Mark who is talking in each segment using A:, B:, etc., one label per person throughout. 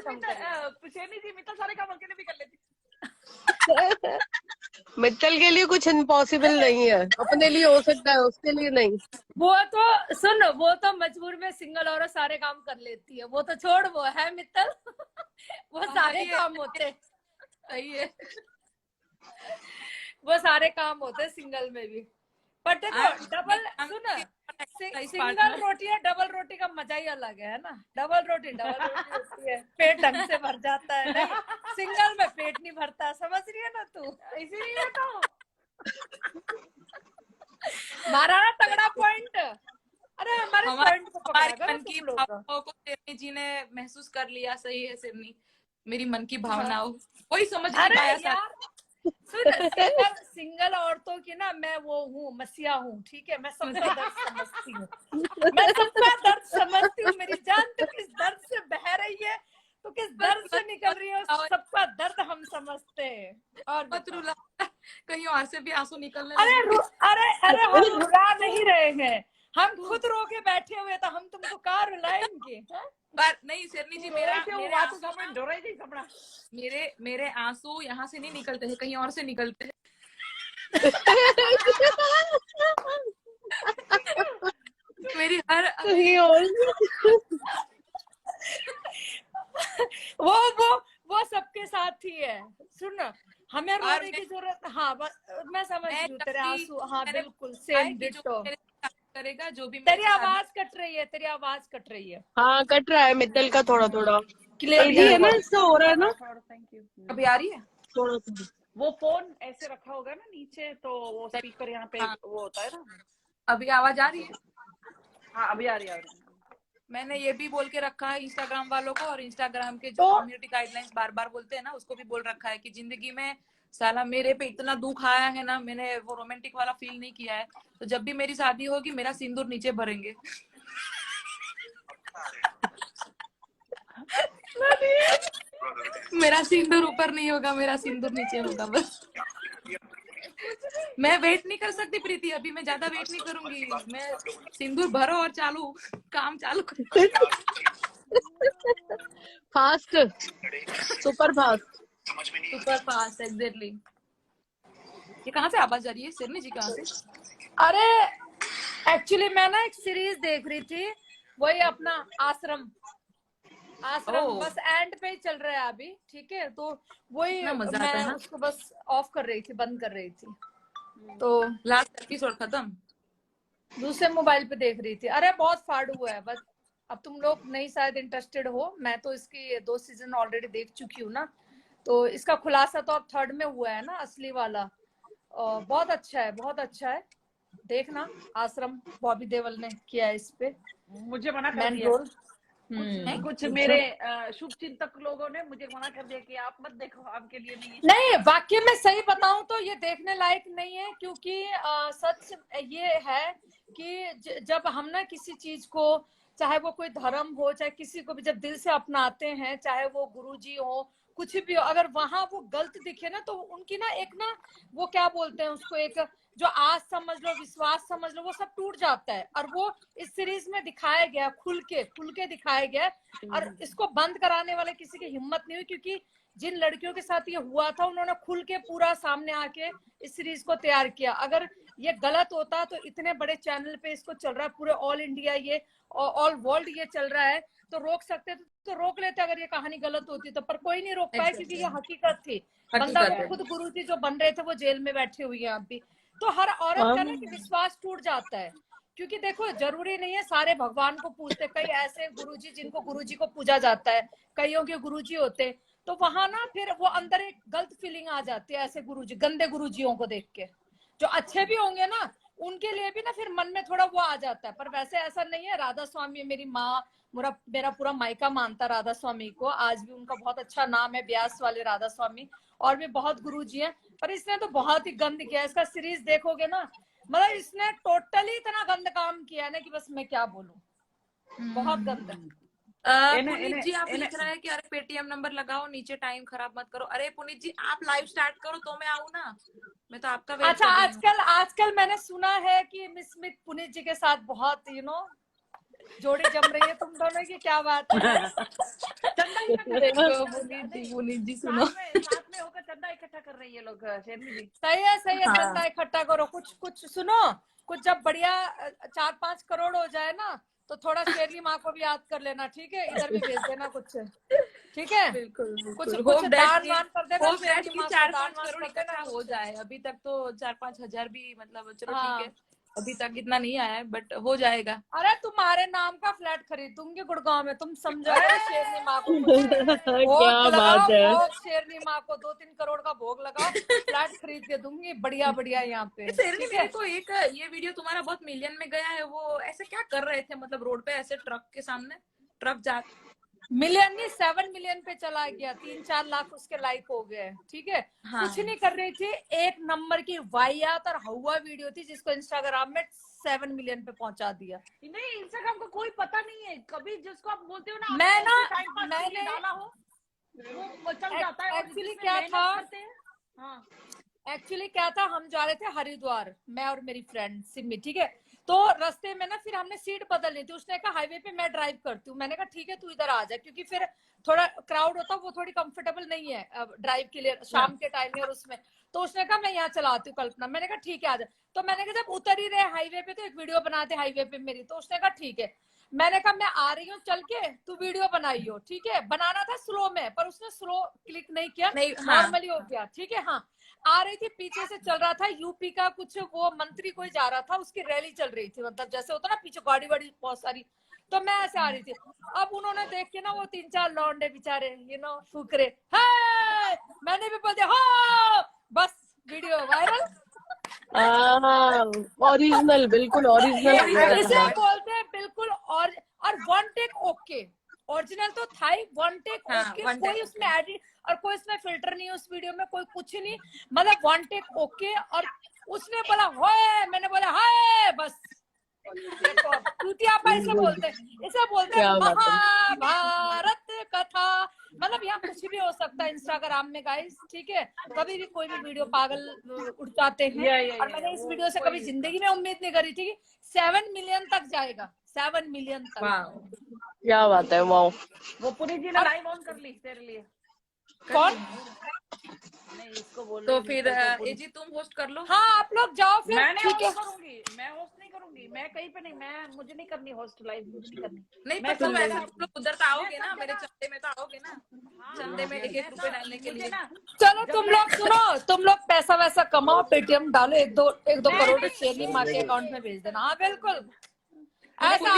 A: शेरनी जी मित्तल सारे काम अकेले भी कर लेती।
B: मित्तल के लिए कुछ इम्पॉसिबल नहीं है, अपने लिए हो सकता है, उसके लिए नहीं।
C: वो तो सुन, वो तो मजबूर में सिंगल औरत सारे काम कर लेती है, वो तो छोड़, वो है मित्तल। वो सारे काम होते,
A: सही है,
C: वो सारे काम होते सिंगल में भी। पर देखो डबल, सुन, सिंगल रोटी है, डबल रोटी का मजा ही अलग है ना। डबल रोटी होती है, पेट ढंग से भर जाता है। नहीं, सिंगल में पेट नहीं भरता, समझ रही है ना तू?
A: इसीलिए तो
C: मारा ना तगड़ा पॉइंट। अरे हमारे पॉइंट को पकड़ा
A: मन की भावनाओं को शेरनी जी ने महसूस कर लिया। सही है शेरनी, मेरी मन की भावनाओं कोई समझ नहीं पाया यार।
C: सुन, सिंगल औरतों की ना मैं वो हूँ, मसीहा हूँ, ठीक है? मैं सबका दर्द समझती हूँ, मैं सबका दर्द समझती हूँ। मेरी जान तो किस दर्द से बह रही है, तो किस दर्द से निकल रही है, सबका दर्द हम समझते हैं। और
A: मत रुला, कहीं और से भी आंसू निकलने
C: अरे हम रुला नहीं रहे हैं, हम खुद रो के बैठे हुए, तो हम तुमको कहाँ रुलाएंगे?
A: पर नहीं शेरनी जी, मेरे आंसू यहाँ से नहीं निकलते हैं, कहीं और से निकलते हैं। मेरी हर
C: वो सबके साथ ही है। सुन, हमें रोने की जरूरत, हाँ मैं समझ रही हूँ तेरे आंसू, हाँ बिल्कुल सेम डिट्टो।
A: करेगा जो भी।
C: तेरी आवाज कट रही है, तेरी आवाज कट रही है।
B: हाँ कट रहा है मित्तल का, थोड़ा थोड़ा
C: क्लियर
B: है ना, इससे हो रहा है ना।
A: Thank you. अभी आ रही है?
B: थोड़ा सा
A: वो फोन ऐसे रखा होगा ना नीचे, तो वो स्पीकर यहाँ पे वो होता है ना। अभी आवाज आ रही है? हाँ अभी आ रही है। मैंने ये भी बोल के रखा है इंस्टाग्राम वालों को, और इंस्टाग्राम के जो कम्युनिटी गाइडलाइंस बार बार बोलते हैं ना, उसको भी बोल रखा है कि जिंदगी में साला मेरे पे इतना दुख आया है ना, मैंने वो रोमांटिक वाला फील नहीं किया है, तो जब भी मेरी शादी होगी मेरा सिंदूर नीचे भरेंगे। मेरा सिंदूर ऊपर नहीं होगा, मेरा सिंदूर नीचे होगा बस। मैं वेट नहीं कर सकती प्रीति, अभी मैं ज्यादा वेट नहीं करूंगी। मैं सिंदूर भरो और चालू काम चालू करो।
B: Fast, super fast,
A: exactly. ये कहाँ से आवाज आ रही है? शेरनी जी कहाँ से?
C: अरे एक्चुअली मैं ना एक सीरीज देख रही थी, वही अपना आश्रम बस एंड पे ही चल रहा है अभी, ठीक है? तो वही मैं उसको बस ऑफ कर रही थी, बंद कर रही थी, तो
A: लास्ट एपिसोड खत्म।
C: दूसरे मोबाइल पे देख रही थी। अरे बहुत फाड़ू हुआ है, बस अब तुम लोग नहीं शायद इंटरेस्टेड हो, मैं तो इसकी 2 सीजन ऑलरेडी देख चुकी हूँ ना, तो इसका खुलासा तो अब 3rd में हुआ है ना, असली वाला। बहुत अच्छा है, बहुत अच्छा है, देखना। आश्रम बॉबी देओल ने किया है इस पे,
A: मुझे मना कर दिया कुछ मेरे शुभ चिंतक लोगों ने मुझे मना कर दिया कि आप मत देखो, आपके लिए नहीं है।
C: नहीं, वाकई में सही बताऊं तो ये देखने लायक नहीं है, क्योंकि सच ये है कि जब हम ना किसी चीज को, चाहे वो कोई धर्म हो, चाहे किसी को भी जब दिल से अपनाते हैं, चाहे वो गुरुजी हो, कुछ भी हो, अगर वहां वो गलत दिखे ना, तो उनकी ना एक ना वो क्या बोलते हैं उसको, एक जो आस समझ लो, विश्वास समझ लो, वो सब टूट जाता है। और वो इस सीरीज में दिखाया गया, खुल के दिखाया गया, और इसको बंद कराने वाले किसी की हिम्मत नहीं हुई, क्योंकि जिन लड़कियों के साथ ये हुआ था, उन्होंने खुल के पूरा सामने आके इस सीरीज को तैयार किया। अगर ये गलत होता तो इतने बड़े चैनल पे इसको चल रहा है, पूरे ऑल इंडिया ये ऑल वर्ल्ड ये चल रहा है, तो रोक सकते तो रोक लेते अगर ये कहानी गलत होती तो, पर कोई नहीं रोक पाया, क्योंकि ये हकीकत थी। बंदा वो खुद गुरुजी जो बन रहे थे वो जेल में बैठे हुए हैं अभी। तो हर औरत का ना कि विश्वास टूट जाता है, क्योंकि देखो जरूरी नहीं है सारे भगवान को पूजते, कई ऐसे गुरुजी जिनको गुरुजी को पूजा जाता है, कईयों के गुरुजी होते, तो वहां ना फिर वो अंदर एक गलत फीलिंग आ जाती है ऐसे गुरुजी, गंदे गुरुजियों को देख के। जो अच्छे भी होंगे ना, उनके लिए भी ना फिर मन में थोड़ा वो आ जाता है। पर वैसे ऐसा नहीं है, राधा स्वामी मेरी माँ, मेरा पूरा मायका मानता राधा स्वामी को, आज भी उनका बहुत अच्छा नाम है, ब्यास वाले राधा स्वामी, और भी बहुत गुरुजी हैं। पर इसने तो बहुत ही गंद किया, इसका सीरीज देखोगे ना, मतलब इसने टोटली इतना गंद काम किया है ना कि बस मैं क्या बोलूं, बहुत गंद।
A: पुनीत जी आप लिख रहे हैं कि अरे पेटीएम नंबर लगाओ, नीचे टाइम खराब मत करो। अरे पुनीत जी आप लाइव स्टार्ट करो तो मैं आऊँ ना, मैं तो आपका वेट
C: अच्छा, आजकल मैंने सुना है कि मिस स्मिथ पुनीत जी के साथ बहुत जोड़ी जम रही है तुम दोनों की, क्या बात है।
A: चंदा पुनीत जी सुनो, साथ में होकर चंदा इकट्ठा कर रही है लोग शेरनी जी।
C: सही है
A: हाँ।
C: चंदा इकट्ठा करो, कुछ कुछ सुनो, कुछ जब बढ़िया 4-5 करोड़ हो जाए ना, तो थोड़ा शेरनी माँ को भी याद कर लेना, ठीक है, इधर भी भेज देना कुछ, ठीक है।
A: बिल्कुल
C: कुछ
A: बिल्कुल।
C: कुछ दान वान कर देना, शेरनी माँ को दान
A: 4-5
C: वान
A: करोड़
C: कर
A: इकट्ठा
C: देना
A: हो
C: कुछ।
A: जाए। अभी तक तो 4-5 हजार भी मतलब चलो ठीक
C: हाँ।
A: है, अभी तक इतना नहीं आया है, बट हो जाएगा।
C: अरे तुम्हारे नाम का फ्लैट खरीद दूंगी गुड़गांव में, तुम समझो शेरनी माँ को कुछ भोग
B: क्या
C: लगाओ,
B: बात है।
C: भोग शेरनी माँ को 2-3 करोड़ का भोग लगाओ, फ्लैट खरीद के दूंगी बढ़िया बढ़िया यहाँ पे,
A: शेरनी
C: ठीक
A: मेरे
C: है।
A: को एक ये वीडियो तुम्हारा बहुत मिलियन में गया है, वो ऐसे क्या कर रहे थे मतलब रोड पे ऐसे ट्रक के सामने, ट्रक जा
C: मिलियन नहीं 7 मिलियन पे चला गया, 3-4 लाख उसके लाइक हो गए, ठीक है।
A: हाँ।
C: कुछ नहीं कर रही थी, एक नंबर की वाहियात और हवा वीडियो थी, जिसको इंस्टाग्राम में 7 मिलियन पे पहुंचा दिया।
A: नहीं, इंस्टाग्राम का कोई पता नहीं है, कभी जिसको आप बोलते हो ना
C: मैं ना
A: मैंने डाला हो वो चल जाता है।
C: एक्चुअली क्या था,
A: हाँ।
C: एक्चुअली क्या था, हम जा रहे थे हरिद्वार, मैं और मेरी फ्रेंड सिमी, ठीक है। तो रास्ते में ना फिर हमने सीट बदलनी थी, उसने कहा हाईवे पे मैं ड्राइव करती हूँ, मैंने कहा ठीक है तू इधर आ जा, क्योंकि फिर थोड़ा क्राउड होता, वो थोड़ी कंफर्टेबल नहीं है ड्राइव के लिए शाम के टाइम में और उसमें। तो उसने कहा मैं यहाँ चलाती हूँ कल्पना, मैंने कहा ठीक है आ जा। तो मैंने कहा जब उतर ही रहे हाईवे पे तो एक वीडियो बनाते हाईवे पे मेरी, तो उसने कहा ठीक है। मैंने कहा मैं आ रही हूँ चल के, तू वीडियो बनाई हो, ठीक है। बनाना था स्लो में, पर उसने स्लो क्लिक नहीं किया, नॉर्मली हो गया, ठीक है। हाँ, आ रही थी, पीछे से चल रहा था यूपी का कुछ वो मंत्री कोई जा रहा था, उसकी रैली चल रही थी, मतलब जैसे होता ना पीछे गाड़ी वाड़ी बहुत सारी, तो मैं ऐसे आ रही थी। अब उन्होंने देख के ना वो 3-4 लौंडे बेचारे फुकरे, मैंने भी बोल दिया हाँ, बस वीडियो वायरल।
B: ओरिजिनल, बिल्कुल ओरिजिनल
C: इसे बोलते हैं बिल्कुल। और 1 टेक ओके, ओरिजिनल तो था ही, 1 टेक ओके, कोई उसमें एडिट और कोई इसमें फिल्टर नहीं है उस वीडियो में, कोई कुछ नहीं, मतलब 1 टेक ओके। और उसने बोला होए, मैंने बोला हाय, बस टूटियापा इसे बोलते हैं महाभारत कथा। मतलब यहाँ कुछ भी हो सकता है इंस्टाग्राम में गाइस, ठीक है। कभी भी कोई भी वीडियो पागल उड़ जाते हैं। और मैंने इस वीडियो से कभी जिंदगी में उम्मीद नहीं करी थी कि 7 मिलियन तक जाएगा, 7 मिलियन तक।
B: क्या बात है, वाओ।
A: वो पुनीत जी ने लाइव ऑन कर ली तेरे लिए।
C: कौन?
A: नहीं, इसको बोल तो फिर एजी तुम होस्ट कर लो।
C: हाँ आप लोग जाओ फिर, ठीक है।
A: मैं होस्ट नहीं करूंगी, मैं कहीं पे नहीं, मुझे नहीं करनी होस्ट लाइव, मुझे नहीं करनी। नहीं
C: मैं
A: तुम ऐसा आप लोग उधर तो आओगे ना, मेरे चंदे में तो आओगे ना, चंदे में 1-1 रुपए डालने के लिए।
C: चलो तुम लोग सुनो, तुम लोग पैसा वैसा कमाओ, पेटीएम डालो, 1-2 करोड़ शेरनी माँ के अकाउंट में भेज देना। हाँ बिल्कुल, ऐसा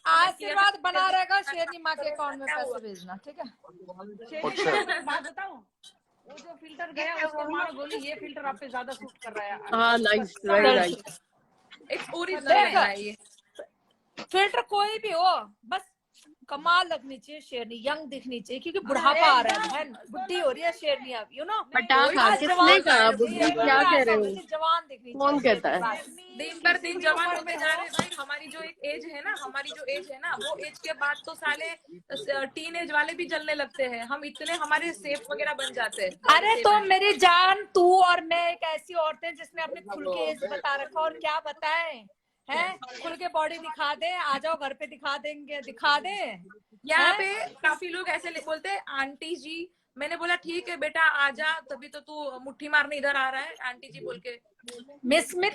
C: आशीर्वाद बना रहेगा, शेरनी माँ के अकाउंट में पैसे भेजना, ठीक है।
A: बात बताऊं, वो जो फिल्टर गया उसको माँ बोली ये फिल्टर आप पे ज्यादा सूट कर रहा है।
B: हाँ nice, very nice.
A: Original
C: filter कोई भी हो, बस कमाल लगनी चाहिए शेरनी, यंग दिखनी चाहिए, क्योंकि बुढ़ापा आ रहा है, बुढ़ी हो रही है शेरनी अब,
B: पटाखा किसने कहा? बुद्धि क्या कह रहे हो?
C: जवान दिखनी,
B: कौन कहता है?
A: दिन पर दिन जवान होते जा रहे हैं भाई। हमारी जो एक एज है ना, वो एज के बाद तो साले टीन एज वाले भी जलने लगते हैं, हम इतने हमारे सेफ वगैरह बन जाते हैं।
C: अरे तो मेरी जान, तू और मैं एक ऐसी औरत है जिसने अपने खुल के एज बता रखा, और क्या बताएं हैं, खुल के बॉडी दिखा दे, आ जाओ घर पे दिखा देंगे, दिखा दे।
A: यहाँ पे काफी लोग ऐसे बोलते हैं आंटी जी, मैंने बोला ठीक है बेटा आजा, तभी तो तू मुट्ठी मारने इधर आ रहा है आंटी जी बोल के।
C: मिस स्मिथ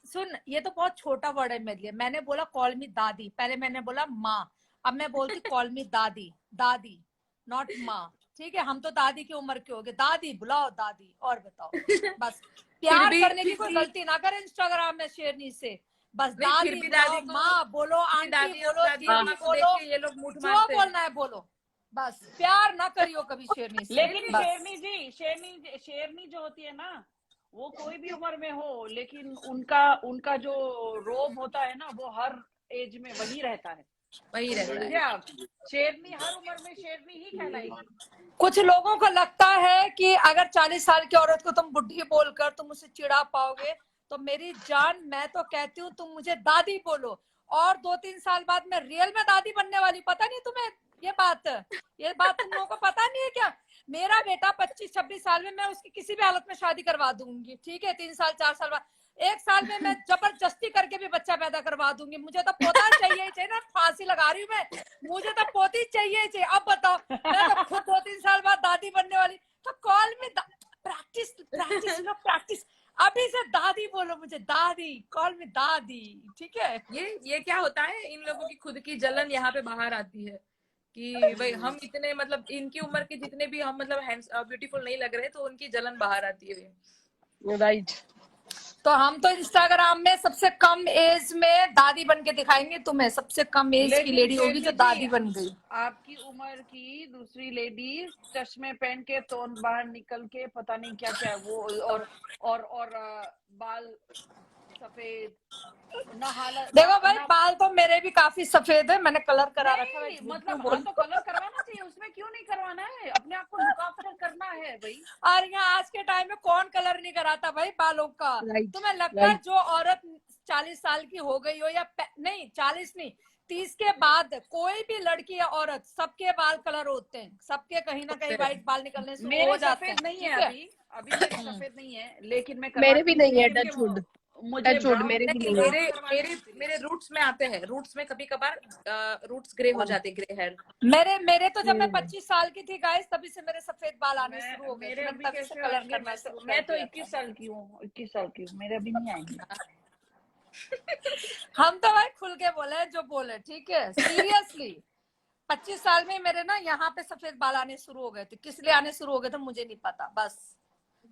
C: सुन, ये तो बहुत छोटा वर्ड है मेरे लिए, मैंने बोला कॉल मी दादी, पहले मैंने बोला माँ, अब मैं बोलती कॉल मी दादी, दादी नॉट माँ, ठीक है। हम तो दादी की उम्र के हो गए, दादी बुलाओ दादी। और बताओ, बस प्यार करने की कोई गलती ना करे इंस्टाग्राम में शेरनी से, बस दादी बुलाओ, माँ बोलो, आंटी बोलो, दीदी बोलो, ये लोग जो बोलना है बोलो, बस प्यार ना करियो कभी शेरनी से।
A: लेकिन शेरनी जो होती है ना, वो कोई भी उम्र में हो, लेकिन उनका जो रोब होता है ना, वो हर एज में वही रहता है। शेरनी हर उम्र में शेरनी ही कहलाएगी।
C: कुछ लोगों को लगता है कि अगर 40 साल की औरत को तुम बुढ़ी बोलकर तुम उसे चिढ़ा पाओगे, तो मेरी जान, मैं तो कहती हूँ तुम मुझे दादी बोलो, और 2-3 साल बाद मैं रियल में दादी बनने वाली। पता नहीं तुम्हें ये बात तुम लोगों को पता नहीं है क्या? मेरा बेटा 25-26 साल में, मैं उसकी किसी भी हालत में शादी करवा दूंगी, ठीक है, 3 साल 4 साल बाद। 1 साल में मैं जबरदस्ती करके भी बच्चा पैदा करवा दूंगी। मुझे तो पोता चाहिए ही चाहिए ना, फांसी लगा रही हूँ मैं, मुझे तो पोती चाहिए ही चाहिए। अब बताओ, मैं तो खुद 2-3 साल बाद दादी बनने वाली, तो कॉल में प्रैक्टिस प्रैक्टिस प्रैक्टिस, अभी से दादी बोलो मुझे, दादी, कॉल में दादी, ठीक है।
A: ये क्या होता है, इन लोगों की खुद की जलन यहाँ पे बाहर आती है कि भाई हम इतने मतलब इनकी उम्र के जितने भी हम मतलब ब्यूटीफुल नहीं लग रहे, तो उनकी जलन बाहर आती है।
B: राइट।
C: तो हम तो इंस्टाग्राम में सबसे कम एज में दादी बन के दिखाएंगे तुम्हें, सबसे कम एज की लेडी होगी जो दादी बन गई।
D: आपकी उम्र की दूसरी लेडी चश्मे पहन के तोन बाहर निकल के पता नहीं क्या क्या वो, और बाल सफेद,
C: देखो भाई, बाल तो मेरे भी काफी सफेद है, मैंने कलर करा रखा है।
D: मतलब हाँ, तो कलर करवाना चाहिए, उसमें क्यों नहीं करवाना है, अपने आप को लुक करना है भाई।
C: और यहाँ आज के टाइम में कौन कलर नहीं कराता भाई बालों का। तुम्हें लगता है जो औरत 40 साल की हो गई हो, या नहीं 40 नहीं 30 के बाद कोई भी लड़की या औरत, सबके बाल कलर होते हैं, सबके कहीं ना कहीं व्हाइट बाल निकलने से हो जाते हैं।
D: नहीं है अभी मेरे सफेद नहीं है, लेकिन मैं
B: मेरे भी नहीं है, टचवुड।
D: मुझे
A: मेरे रूट्स में आते हैं, रूट्स में कभी कभार रूट्स ग्रे हो जाते, ग्रे हेयर।
C: मेरे तो जब मैं 25 साल की थी गाइस, तभी से मेरे सफेद बाल आने शुरू हो गए। कलर करना,
D: मैं तो 21 साल की हूँ, 21 साल की हूँ, मेरे अभी नहीं आएंगे।
C: हम तो भाई खुल के बोले जो बोले, ठीक है, सीरियसली। 25 साल में मेरे ना यहाँ पे सफेद बाल आने शुरू हो गए थे। किस लिए आने शुरू हो गए थे मुझे नहीं पता, बस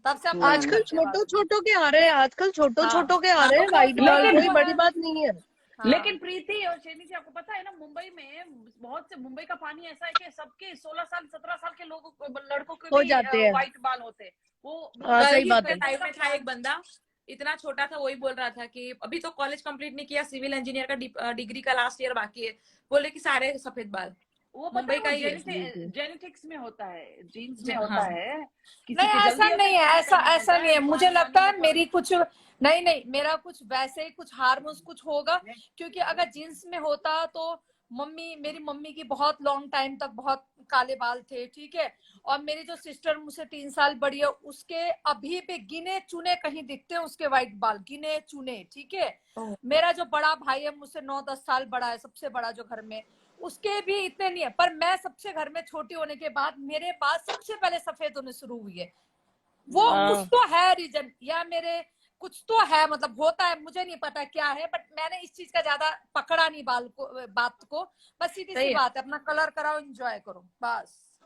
C: तब से।
B: आजकल छोटो के आ रहे हैं, आजकल छोटो के आ रहे हैं व्हाइट बाल, कोई बड़ी बात नहीं है।
D: लेकिन प्रीति और शेनी जी, आपको पता है ना, मुंबई में बहुत से, मुंबई का पानी ऐसा है कि सबके 16 साल 17 साल के लोगों को, लड़कों के
B: हो जाते हैं
D: व्हाइट बाल होते हैं। वो
B: सही बात है।
A: टाइम में था एक बंदा इतना छोटा था, वही बोल रहा था कि अभी तो कॉलेज कंप्लीट नहीं किया, सिविल इंजीनियर का डिग्री का लास्ट ईयर बाकी है, बोले कि सारे सफेद बाल।
D: वो मुंबई का जेनेटिक्स में होता है, जीन्स में होता है।
C: नहीं ऐसा नहीं है, ऐसा नहीं है। मुझे लगता है मेरी कुछ नहीं, मेरा कुछ वैसे ही कुछ हार्मोन्स कुछ होगा, क्योंकि अगर जीन्स में होता तो मेरी मम्मी की बहुत लॉन्ग टाइम तक बहुत काले बाल थे, ठीक है। और मेरी जो सिस्टर मुझसे 3 साल बड़ी है, उसके अभी भी गिने चुने कहीं दिखते हैं उसके व्हाइट बाल, गिने चुने, ठीक है। मेरा जो बड़ा भाई है मुझसे 9-10 साल बड़ा है, सबसे बड़ा जो घर में, उसके भी इतने नहीं है। पर मैं सबसे घर में छोटी होने के बाद मेरे बाल सबसे पहले सफेद होने शुरू हुई है। वो कुछ तो है रीजन, या मेरे कुछ तो है, मतलब होता है, मुझे नहीं पता क्या है, बट मैंने इस चीज का ज्यादा पकड़ा नहीं बात को। बस सीधी सी बात है, अपना कलर कराओ, एंजॉय करो, बस।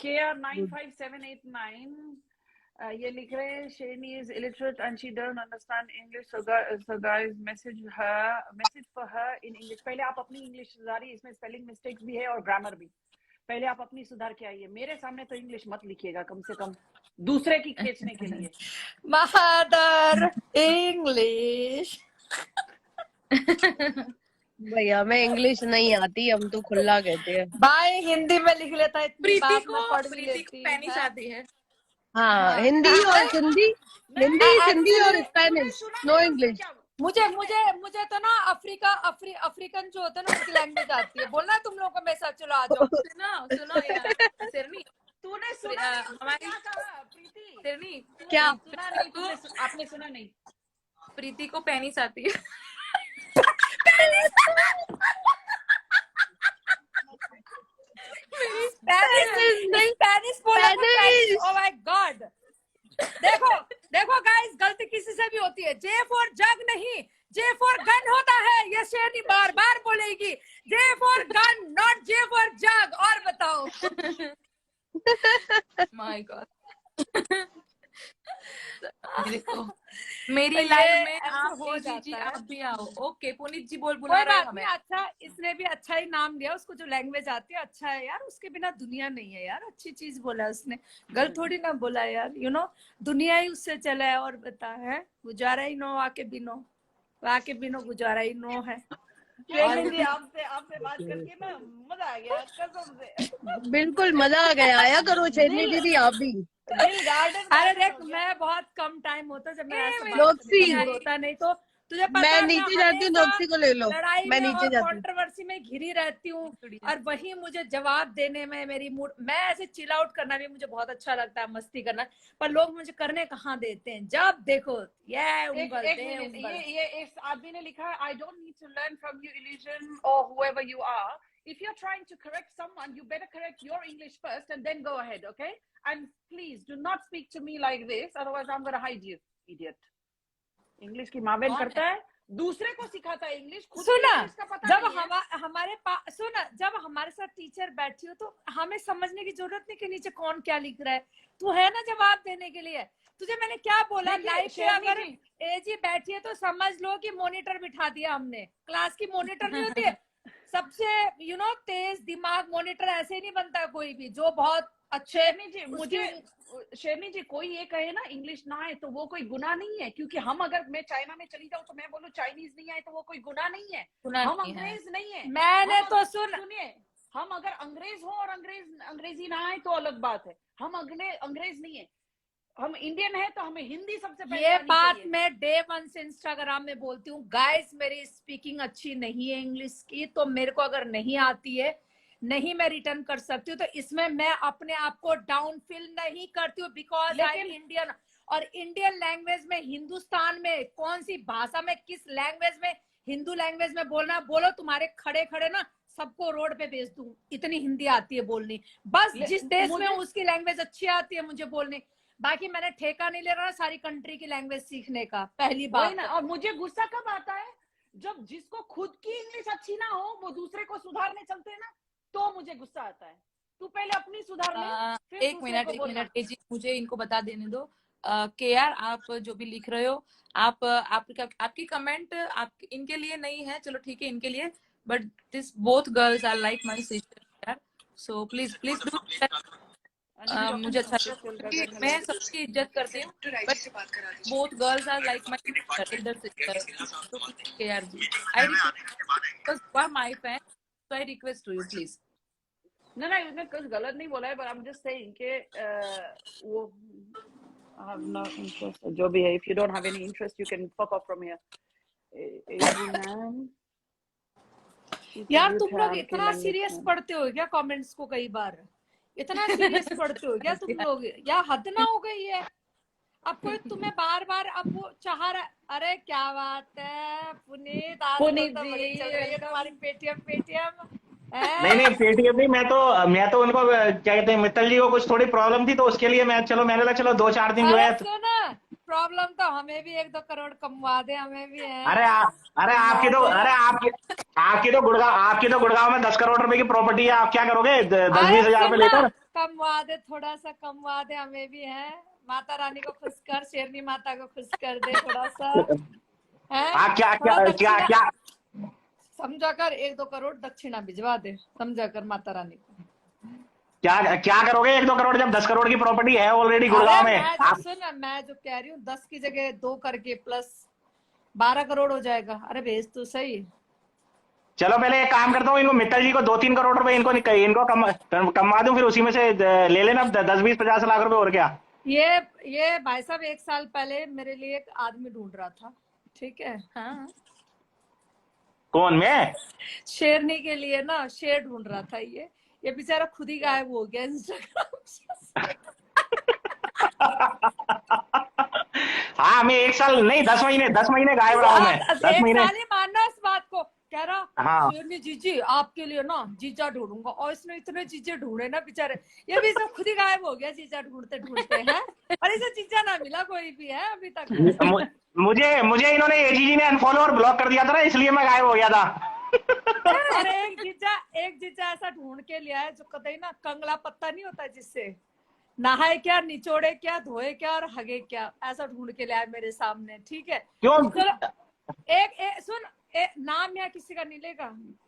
D: KR95789 ये लिख रहे हैं, Shani is illiterate and she doesn't understand English, so guys message for her in English। पहले आप अपनी इंग्लिश सुधारिए, इसमें स्पेलिंग मिस्टेक्स भी है और ग्रामर भी, पहले आप अपनी सुधार के आइए। मेरे सामने तो इंग्लिश मत लिखिएगा, कम से कम दूसरे की खींचने के लिए।
C: मदर इंग्लिश
B: भैया मैं इंग्लिश नहीं आती, हम तो खुला कहते हैं
C: भाई, हिंदी में लिख लेता है।
A: प्रीति को स्पेनिश आती है।
B: हाँ, हिंदी और सिंधी, सिंधी और स्पेनिश, नो इंग्लिश।
C: मुझे तो ना अफ्रीकन जो होता है ना, उनकी लैंग्वेज आती है। बोलना है तुम लोगों को, मैं साथ चलो आ जाओ।
A: सुनो यार सिरनी,
D: तूने सुना हमारी प्रीति?
A: सिरनी
B: क्या
D: सुना नहीं? आपने सुना नहीं?
A: प्रीति को पेनिस आती है।
C: स्पेनिश बोला, ओह माय गॉड। देखो गाइस, गलती किसी से भी होती है। जे फॉर जग नहीं, जे फॉर गन होता है, ये शेरनी बार बार बोलेगी। J for gun, not J for jug. और बताओ।
A: My God. मेरी लाइफ में आप हो जी, आप भी आओ। ओके पुनीत जी बुला रहे हैं हमें।
C: अच्छा, इसने भी अच्छा ही नाम दिया उसको, जो लैंग्वेज आती है। अच्छा है यार, उसके बिना दुनिया नहीं है यार। अच्छी चीज बोला है उसने, गलत थोड़ी ना बोला यार। दुनिया ही उससे चला है। और बता है, गुजारा ही नो, आके बिनो गुजारा ही नो है।
D: आपसे बात करके ना मजा आ गया, कसम से।
B: बिल्कुल मजा आ गया। आया करो शेरनी दीदी आप भी।
C: अरे देख, मैं बहुत कम टाइम होता जब मैं ऐसे होता, नहीं तो तुझे पता
B: मैं
C: है
B: नीचे जाती हूँ, दोस्ती को ले लो,
C: लड़ाई
B: मैं
C: में
B: नीचे
C: और
B: जाती हूँ।
C: कंट्रोवर्सी में घिरी रहती हूँ, और वही मुझे जवाब देने में मेरी मूड, मैं ऐसे चिल आउट करना भी मुझे बहुत अच्छा लगता है, मस्ती करना, पर लोग मुझे करने कहाँ देते हैं, जब देखो ये उंगल दे उंगल।
D: ये इस आदमी ने लिखा है, I don't need to learn from you illusion और whoever you are. If you're trying to correct someone, you better correct your English first and then go ahead, okay? And please do not speak to me like this, otherwise I'm going to hide you, idiot. English की माँ बहन करता है, दूसरे को सिखाता है English, खुद
C: सुना,
D: इंग्लिश का पता
C: जब
D: नहीं है।
C: हमारे पास सुना, जब हमारे साथ टीचर बैठी हो तो हमें समझने की जरूरत नहीं कि नीचे कौन क्या लिख रहा है, तू है ना जवाब देने के लिए। तुझे मैंने क्या बोला, लाइफ पे अगर एजी बैठी है तो समझ लो कि मॉनिटर बिठा दिया हमने, क्लास की मॉनिटर नहीं होती है, सबसे तेज दिमाग मॉनिटर ऐसे नहीं बनता कोई भी, जो बहुत अच्छे।
D: शेरनी जी कोई ये कहे ना इंग्लिश ना आए तो वो कोई गुनाह नहीं है, क्योंकि हम अगर मैं चाइना में चली जाऊँ तो मैं बोलूँ चाइनीज नहीं आए तो वो कोई गुनाह नहीं है, हम अंग्रेज नहीं है।
C: मैंने तो सुनिए,
D: हम अगर अंग्रेज हो और अंग्रेजी ना आए तो अलग बात है, हम अंग्रेज नहीं है, हम इंडियन है तो हमें हिंदी सबसे पहले
C: ये बात मैं डे वन से इंस्टाग्राम में बोलती हूँ, गाइस मेरी स्पीकिंग अच्छी नहीं है इंग्लिश की, तो मेरे को अगर नहीं आती है, नहीं मैं रिटर्न कर सकती हूँ, तो इसमें मैं अपने आप को डाउन फील नहीं करती हूँ, बिकॉज आई एम इंडियन। और इंडियन लैंग्वेज में, हिंदुस्तान में कौन सी भाषा में, किस लैंग्वेज में, हिंदू लैंग्वेज में बोलना, बोलो, तुम्हारे खड़े खड़े ना सबको रोड पे भेज दूं, इतनी हिंदी आती है बोलनी, बस जिस देश में उसकी लैंग्वेज अच्छी आती है मुझे बोलने, बाकी मैंने ठेका नहीं ले रहा सारी कंट्री की लैंग्वेज सीखने का, पहली बात ना।
D: और मुझे गुस्सा कब आता है, जब जिसको खुद की इंग्लिश अच्छी ना हो वो दूसरे को सुधारने चलते हैं ना, तो मुझे गुस्सा आता है। तू पहले अपनी सुधार ले,
C: एक मिनट जी, मुझे इनको बता देने दो। केआर, आप जो भी लिख रहे हो, आपकी कमेंट इनके लिए नहीं है, चलो ठीक है इनके लिए, but this both girls are like my sister, so please do. मुझे अच्छा लगता, मैं सबकी इज्जत करती हूँ, but both girls are like my elder sister, तो KR ji, I request, you are my fan, so I request to you please.
D: No, उसने कुछ गलत नहीं बोला है, but I'm just saying कि वो I have no interest, जो भी है, if you don't have any interest you can fuck off from here.
C: यार तुम लोग इतना सीरियस पढ़ते हो क्या कमेंट्स को, कई बार इतना सीरियस पढ़ते हो क्या तुम लोग, या हद ना हो गई है, अब कोई तुम्हें बार बार अब वो चाह रहा, अरे क्या बात है पुनीत, आज तो बड़ी चल रही है तुम्हारी पेटीएम।
E: नहीं पेटीएम नहीं, मैं तो उनको क्या कहते हैं, मित्तल जी को कुछ थोड़ी प्रॉब्लम थी तो उसके लिए मैंने कहा चलो 2-4 दिन जो है,
C: प्रॉब्लम तो हमें भी 1-2 करोड़ कमवा दे, हमें भी है।
E: अरे आपकी तो गुड़गांव में 10 करोड़ रुपए की प्रॉपर्टी है, आप क्या करोगे 10-20 हजार रुपए लेकर?
C: कमवा दे, थोड़ा सा कमवा दे, हमें भी है, माता रानी को खुश कर, शेरनी माता को खुश कर दे थोड़ा सा, है
E: क्या
C: समझा कर 1-2 करोड़ दक्षिणा भिजवा दे, समझा कर माता रानी को।
E: क्या करोगे 1-2 करोड़ जब 10 करोड़ की प्रॉपर्टी है ऑलरेडी गुड़गांव में?
C: सुन, मैं जो कह रही हूँ 10 की जगह 2 करके प्लस 12 करोड़ हो जाएगा, अरे भेज तो सही।
E: चलो पहले एक काम करता हूँ, इनको मित्तल जी को 2-3 करोड़ रुपए इनको कमवा दूं, फिर उसी में से ले लेना 10-20-50 लाख रुपए, और क्या।
C: ये भाई साहब 1 साल पहले मेरे लिए एक आदमी ढूंढ रहा था, ठीक है, हाँ,
E: कौन, मैं?
C: शेरनी के लिए ना शेर ढूंढ रहा था, ये बेचारा खुद ही गायब हो गया इंस्टाग्राम से।
E: हाँ, मैं 1 साल नहीं 10 महीने गायब रहा हूँ मैं, 10 महीने।
C: मानना इस बात को, कह रहा
E: हाँ,
C: शेरनी जीजी आपके लिए ना जीजा ढूंढूंगा, और इसने इतने जीजे ढूंढे ना बेचारे, ये भी सब खुद ही गायब हो गया जीजा ढूंढते हैं, और इसे जीजा ना मिला कोई भी है अभी तक।
E: मुझे इन्होंने एजी जी ने अनफॉलो और ब्लॉक कर दिया था ना, इसलिए मैं गायब हो गया था।
C: अरे एक जीजा ऐसा ढूंढ के लिया है जो कतई ना कंगला पत्ता नहीं होता जिससे नहाए क्या, निचोड़े क्या, धोए क्या और हगे क्या, ऐसा ढूंढ के लिया है मेरे सामने, ठीक है।
E: क्यों?
C: सुन, नाम यहाँ किसी का नहीं लेगा,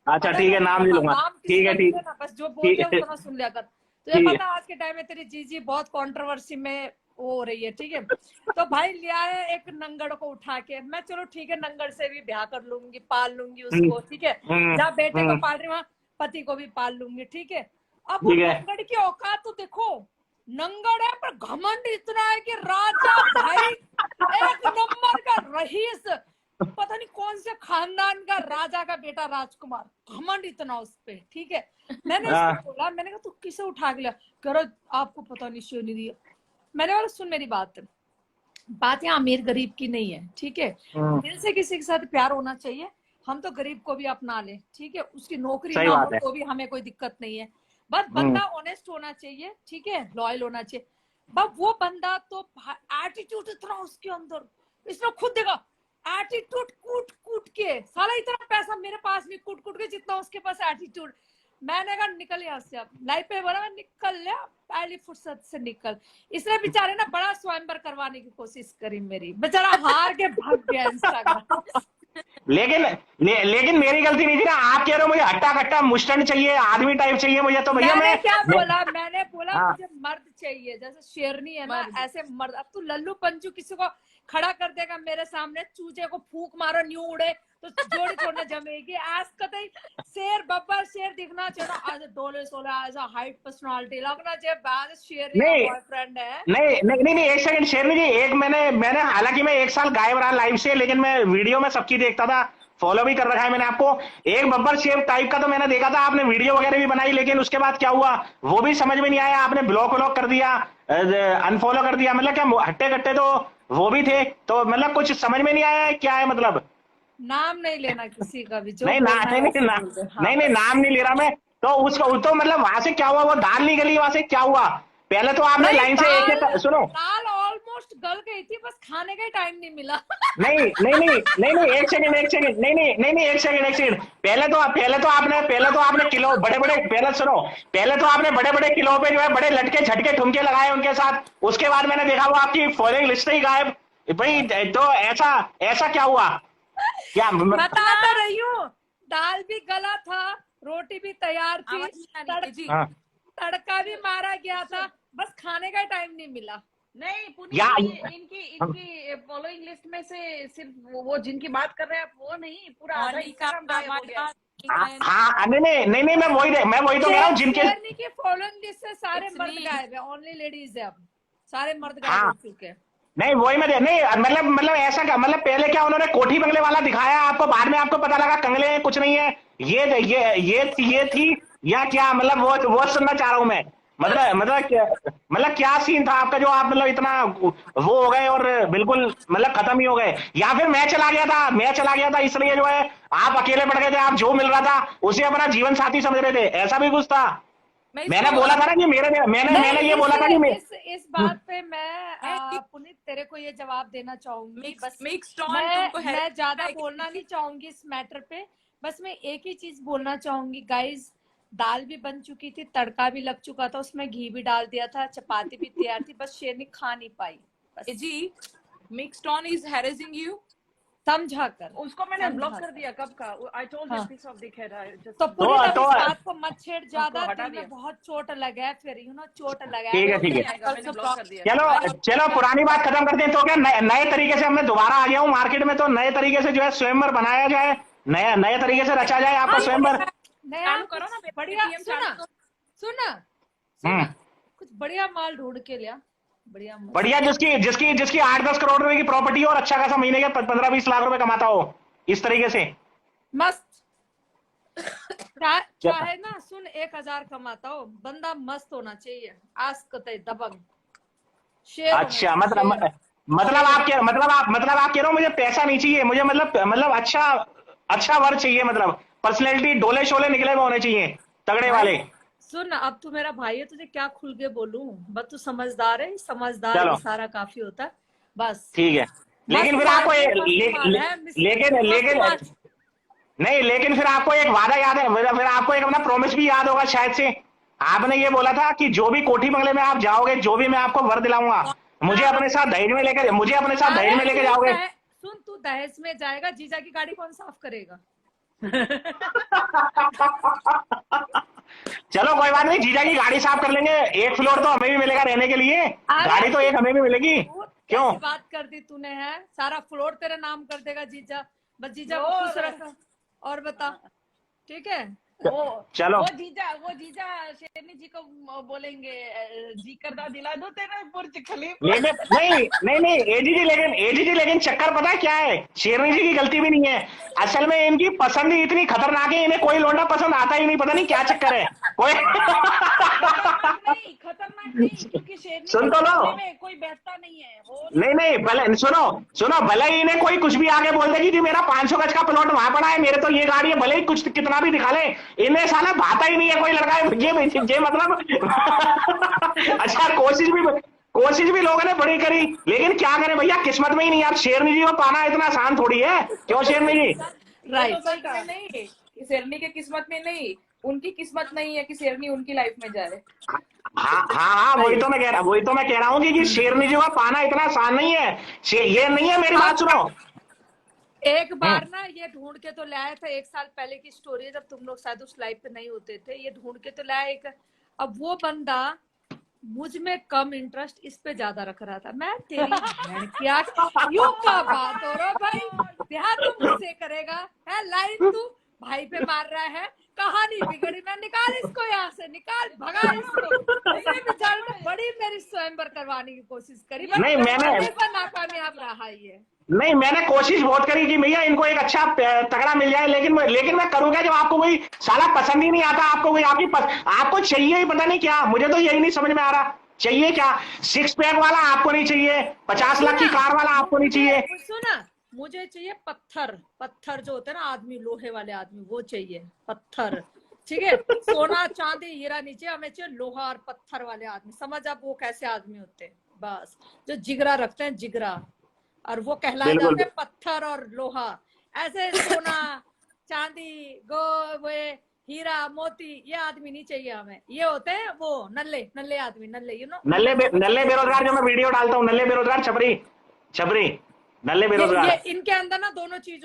E: अच्छा ठीक है, नाम नहीं लूंगा, ठीक है,
C: बस जो बोल दिया उतना सुन लिया कर। तुझे पता आज के टाइम में तेरी जीजी बहुत कंट्रोवर्सी में हो रही है, ठीक है, तो भाई लिया है एक नंगड़ को उठा के, मैं चलो ठीक है नंगड़ से भी ब्याह कर लूंगी, पाल लूंगी उसको, ठीक है, जहाँ बेटे को पाल रही वहाँ पति को भी पाल लूंगी, ठीक है। अब वो नंगड़ की औकात तो देखो, नंगड़ है पर घमंड इतना है कि राजा भाई, एक नंबर का रईस, पता नहीं कौन से खानदान का राजा का बेटा राजकुमार, घमंड इतना उस पे, ठीक है। मैंने उसको बोला, मैंने कहा तू किसे उठा के लिया, कह रहा आपको पता नहीं शेरनी दी। मैंने बोला सुन मेरी बात यहाँ अमीर गरीब की नहीं है, ठीक है। दिल से किसी के साथ प्यार होना चाहिए, हम तो गरीब को भी अपना ले, ठीक है, उसकी नौकरी ना हो तो भी हमें कोई दिक्कत नहीं है, बस बंदा ऑनेस्ट होना चाहिए, ठीक है, लॉयल होना चाहिए। बस वो बंदा तो एटीट्यूड इतना उसके अंदर, इसने खुद देखा एटीट्यूड कूट कूट के, साला इतना पैसा मेरे पास नहीं कूट कूट के जितना उसके पास एटीट्यूड। मैंने कहा निकल यहाँ से, अब लाइफ पे बोला निकल ले, पहली फुर्सत से निकल। इसने बेचारे ना बड़ा स्वयंवर करवाने की कोशिश करी, मेरी बेचारा हार के भाग गया इंस्टाग्राम।
E: लेकिन मेरी गलती नहीं थी ना। आप कह रहे हो मुझे हट्टा कट्टा मुस्टंड चाहिए, आदमी टाइप चाहिए मुझे, तो भैया
C: मैंने क्या बोला, मैंने बोला मुझे मर्द चाहिए, जैसे शेरनी है ना ऐसे मर्द। अब तू लल्लू पंचू किसी को खड़ा कर देगा मेरे सामने, चूजे को फूक मारो न्यू उड़े तो जोड़ी छोड़ने जमेगी। आज कतई शेर बब्बर शेर दिखना चाहिए, आज डोले सोले ऐसा हाइट पर्सनालिटी लगना चाहिए, बाद शेर बॉयफ्रेंड है।
E: नहीं एक सेकंड शेरनी जी, एक मैंने हालांकि मैं 1 साल गायब रहा लाइव से, लेकिन मैं वीडियो में सबकी देखता था, फॉलो भी कर रखा है मैंने आपको। एक बब्बर शेर टाइप का तो मैंने देखा था, आपने वीडियो वगैरह भी बनाई, लेकिन उसके बाद क्या हुआ वो भी समझ में नहीं आया। आपने ब्लॉक व्लॉक कर दिया, अनफॉलो कर दिया, मतलब क्या हट्टे कट्टे तो वो भी थे, तो मतलब कुछ समझ में नहीं आया क्या है मतलब।
C: नाम नहीं लेना किसी का भी, जो
E: नहीं नाम नहीं ले रहा मैं, तो उसको तो मतलब वहां से क्या हुआ, वो दाल नहीं गली, वहां से क्या हुआ? पहले तो आपने लाइन से एक सुनो,
C: दाल ऑलमोस्ट गल गई थी, बस खाने का ही टाइम नहीं मिला।
E: नहीं एक सेकंड नहीं एक सेकंड। पहले तो आपने किलो पहले सुनो, पहले तो आपने बड़े बड़े किलो पे जो है बड़े लटके झटके ठुमके लगाए उनके साथ, उसके बाद मैंने देखा वो आपकी फॉलोइंग लिस्ट ही गायब भाई। तो ऐसा क्या हुआ? क्या
C: बता तो रही हूँ, दाल भी गला था, रोटी भी तैयार थी, तड़का भी मारा गया था, बस खाने का टाइम नहीं मिला।
D: नहीं पुनीत, इनकी फॉलोइंग लिस्ट में से सिर्फ वो जिनकी बात कर रहे हैं आप, वो नहीं, पूरा आधा इंस्टाग्राम गायब हो गया।
E: हाँ नहीं मैं वही तो कह रहा हूँ, जिनके
C: फॉलोइंग लिस्ट से सारे मर्द गायब है, ओनली लेडीज है, अब सारे मर्द गायब हो चुके हैं।
E: नहीं वही मैं नहीं मतलब ऐसा क्या, मतलब पहले क्या उन्होंने कोठी बंगले वाला दिखाया आपको, बाद में आपको पता लगा कंगले हैं, कुछ नहीं है, ये थी या क्या? मतलब वो सुनना चाह रहा हूं मैं, मतलब क्या सीन था आपका जो आप मतलब इतना वो हो गए और बिल्कुल मतलब खत्म ही हो गए? या फिर मैं चला गया था इसलिए जो है आप अकेले पड़ गए थे, आप जो मिल रहा था उसे अपना जीवन साथी समझ रहे थे, ऐसा भी कुछ था? मैंने बोला था ना कि मैंने ये बोला था कि
C: इस बात पे मैं पुनीत तेरे को ये जवाब देना चाहूंगी, बस मैं ज्यादा बोलना नहीं चाहूंगी इस मैटर पे, बस मैं एक ही चीज बोलना चाहूंगी गाइज, दाल भी बन चुकी थी, तड़का भी लग चुका था, उसमें घी भी डाल दिया था, चपाती भी तैयार थी, बस शेरनी खा नहीं पाई।
A: जी मिक्स्ड ऑन इज हैरेसिंग यू,
C: समझा कर
D: उसको मैंने ब्लॉक कर दिया कब का। I told him piece of dickhead.
C: तो पूरी बात को मत छेड़ ज्यादा, तुम्हें बहुत चोट लगा है, फिर चोट लगा है।
E: ठीक है चलो पुरानी बात खत्म करते हैं। तो क्या नए तरीके से हमने दोबारा आ गया हूँ मार्केट में, तो नए तरीके से जो है स्वयंवर बनाया जाए, नए तरीके से रचा जाए आपका स्वयंवर।
C: करो ना, बढ़िया सुना कुछ बढ़िया माल ढूंढ के लिया,
E: बढ़िया जिसकी 8-10 करोड़ रुपए की प्रॉपर्टी हो और अच्छा खासा महीने के 15-20 लाख रुपए कमाता हो, इस तरीके से
C: मस्त। चाहे ना सुन 1000 कमाता हो, बंदा मस्त होना चाहिए, आज कतई दबंग शेर।
E: अच्छा मतलब आप कह रहे हो मुझे पैसा नहीं चाहिए, मुझे मतलब अच्छा वर्क चाहिए, मतलब पर्सनैलिटी डोले शोले निकले हुए होने चाहिए, तगड़े वाले।
C: सुन अब तू मेरा भाई है, तुझे क्या खुल के बोलूं, बस तू समझदार है, समझदार सारा काफी होता है, बस
E: ठीक है। लेकिन फिर आपको लेकिन फिर आपको एक वादा याद है, फिर आपको एक अपना प्रॉमिस भी याद होगा शायद से, आपने ये बोला था कि जो भी कोठी बंगले में आप जाओगे, जो भी मैं आपको वर दिलाऊंगा, मुझे अपने साथ दहेज में लेके जाओगे।
C: सुन तू दहेज में जाएगा, जीजा की गाड़ी कौन साफ करेगा?
E: चलो कोई बात नहीं, जीजा की गाड़ी साफ कर लेंगे, एक फ्लोर तो हमें भी मिलेगा रहने के लिए, गाड़ी तो एक हमें भी मिलेगी। क्यों
C: बात कर दी तूने, है सारा फ्लोर तेरे नाम कर देगा जीजा, बस जीजा को खुश रखा। और बता ठीक है,
E: चलो
D: वो जीजा शेरनी जी को बोलेंगे जी करदा दिला दो तेरा बुर्ज खलीफा।
E: लेकिन नहीं एजीजी लेकिन चक्कर पता है क्या है, शेरनी जी की गलती भी नहीं है, असल में इनकी पसंद ही इतनी खतरनाक है, इन्हें कोई लौंडा पसंद आता ही नहीं, पता नहीं क्या चक्कर है कोई।
D: खतरनाक नहीं क्योंकि शेरनी
E: सुन तो लो,
D: में कोई बैठता नहीं है वो।
E: नहीं भले सुनो भले ही इन्हें कोई कुछ भी आगे बोल देगी कि मेरा 500 गज का प्लॉट वहां पड़ा है, मेरे तो ये गाड़ी है, भले ही कुछ कितना भी दिखा ले, इन्हें साला भाता ही नहीं है कोई लड़का है ये मतलब। अच्छा कोशिश भी लोगों ने बड़ी करी, लेकिन क्या करें भैया, किस्मत में ही नहीं। आप शेरनी जी को पाना इतना आसान थोड़ी है, क्यों शेरनी जी?
A: राइट नहीं, शेरनी की किस्मत में नहीं, उनकी किस्मत नहीं है कि शेरनी उनकी लाइफ में जाए।
E: हाँ वही तो मैं कह रहा हूँ कि शेरनी जी को पाना इतना आसान नहीं है। ये नहीं है, मेरी बात सुनो।
C: एक बार ना ये ढूंढ के तो लाया था, 1 साल पहले की स्टोरी है, जब तुम लोग शायद उस लाइव पे नहीं होते थे, ये ढूंढ के तो लाया एक। अब वो बंदा मुझ में कम इंटरेस्ट इस पे ज्यादा रख रहा था। मैं तेरी बहन क्या यूं का बात हो रहा भाई, ब्याह तू मुझसे करेगा है, लाइन तू भाई पे मार रहा है, कहानी बिगड़ी। मैं निकाल इसको यहाँ से, निकाल भगा इसको। इसने बेचारे ने बड़ी मेरी स्वयंवर करवाने की कोशिश करी,
E: नहीं मैंने
C: नाकामयाब रहा ये।
E: नहीं मैंने कोशिश बहुत करी कि भैया इनको एक अच्छा तगड़ा मिल जाए, लेकिन मैं करूंगा जब आपको कोई साला पसंद ही नहीं आता, आपको कोई आपको चाहिए ही पता नहीं क्या, मुझे तो यही नहीं समझ में आ रहा, चाहिए क्या? 6 पैक वाला आपको नहीं चाहिए, 50 लाख की कार वाला आपको नहीं चाहिए।
C: सुना, मुझे चाहिए पत्थर जो होते हैं ना आदमी, लोहे वाले आदमी, वो चाहिए पत्थर, ठीक है? सोना चांदी हीरा नीचे, हमें चाहिए लोहा और पत्थर वाले आदमी। समझ आप वो कैसे आदमी होते हैं? बस जो जिगरा रखते हैं, जिगरा, और वो कहलाए जाते हैं पत्थर और लोहा। ऐसे सोना चांदी हीरा मोती ये आदमी नहीं चाहिए हमें, ये होते हैं वो नल्ले आदमी, नल्ले
E: बेरोजगार, जो मैं वीडियो डालता हूँ, नल्ले बेरोजगार, छपरी नल्ले बेरोजगार,
C: इनके अंदर ना दोनों चीज